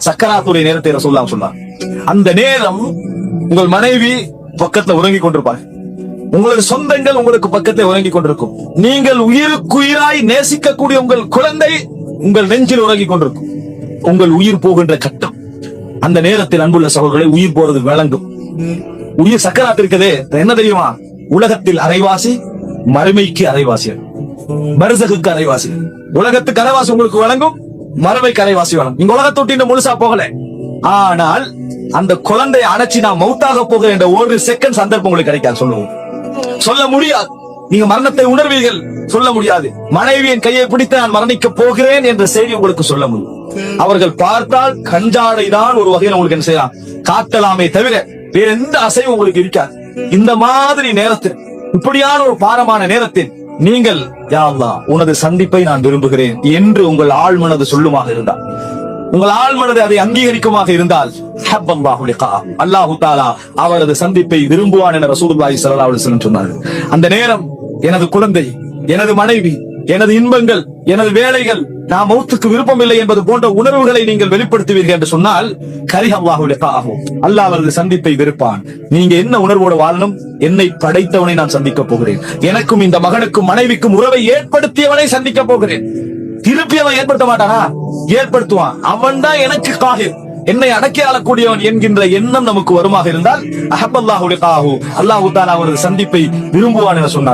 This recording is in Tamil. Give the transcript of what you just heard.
சக்கராத்துடைய நேரத்தை ரசூலுல்லாஹ் சொன்னார். அந்த நேரம் உங்கள் மனைவி பக்கத்துல உறங்கி கொண்டிருப்பார், உங்களது சொந்தங்கள் உங்களுக்கு பக்கத்தில் உறங்கி கொண்டிருக்கும், நீங்கள் உயிருக்குயிராய் நேசிக்கக்கூடிய உங்கள் குழந்தை உங்கள் நெஞ்சில் உறங்கி கொண்டிருக்கும். உங்கள் உயிர் போகின்ற கட்டம். அந்த நேரத்தில் அன்புள்ள சகோதரர்களை உயிர் போறது விளங்கும். உயிர் சக்கராத்து இருக்குதே, என்ன தெரியுமா? உலகத்தில் அரைவாசி, மறுமைக்கு அரைவாசி, பர்சகுக்கு அரைவாசி. உலகத்துக்கு அரைவாசி உங்களுக்கு வழங்கும், மறுமைக்கு அரைவாசி வழங்கும். நீங்க உலகத்தை விட்டு இன்னும் முழுசா போகல, ஆனால் அந்த குழந்தையை அணைச்சி நான் மௌத்தாக போகிறேன் என்ற ஒரு செகண்ட் சந்தர்ப்பம் உங்களுக்கு கிடைக்காது. சொல்ல முடியாது. நீங்க மரணத்தை உணர்வீர்கள், சொல்ல முடியாது. மனைவியின் கையை பிடித்து நான் மரணிக்க போகிறேன் என்ற செய்தி உங்களுக்கு சொல்ல முடியும். அவர்கள் பார்த்தால் கஞ்சாடை தான் ஒரு வகையில் உங்களுக்கு என்ன செய்யலாம், காட்டலாமே தவிர வேற எந்த அசைவும் உங்களுக்கு இருக்காது. இந்த மாதிரி நேரத்தில், இப்படியான ஒரு பாரமான நேரத்தில் நீங்கள் யா அல்லாஹ் உனது சந்திப்பை நான் விரும்புகிறேன் என்று உங்கள் ஆழ்மனது சொல்லுமாக இருந்தால், உங்கள் ஆழ்மனது அதை அங்கீகரிக்குமாக இருந்தால், அல்லாஹு தஆலா அவரது சந்திப்பை விரும்புவான் என ரசூலுல்லாஹி ஸல்லல்லாஹு அலைஹி வஸல்லம் சொன்னார்கள். அந்த நேரம் எனது குழந்தை, எனது மனைவி, எனது இன்பங்கள், எனது வேலைகள், நான் மௌத்துக்கு விருப்பம் இல்லை என்பது போன்ற உணர்வுகளை நீங்கள் வெளிப்படுத்துவீர்கள் என்று சொன்னால், கரிஹல்லாஹு லிகாஹு, அல்லாஹ் அவரது சந்திப்பை விருப்பான். நீங்க என்ன உணர்வோடு வாழணும்? என்னை படைத்தவனை நான் சந்திக்க போகிறேன், எனக்கும் இந்த மகனுக்கும் மனைவிக்கும் உறவை ஏற்படுத்தியவனை சந்திக்க போகிறேன். திருப்பி அவன் ஏற்படுத்த மாட்டானா? ஏற்படுத்துவான். அவன் தான் எனக்கு காஹிர், என்னை அடக்கி ஆளக்கூடியவன் என்கின்ற எண்ணம் நமக்கு வருமாக இருந்தால், அஹப்பல்லாஹு லிகாஹு, அல்லாஹு தஆலா அவரது சந்திப்பை விரும்புவான் என சொன்னார்.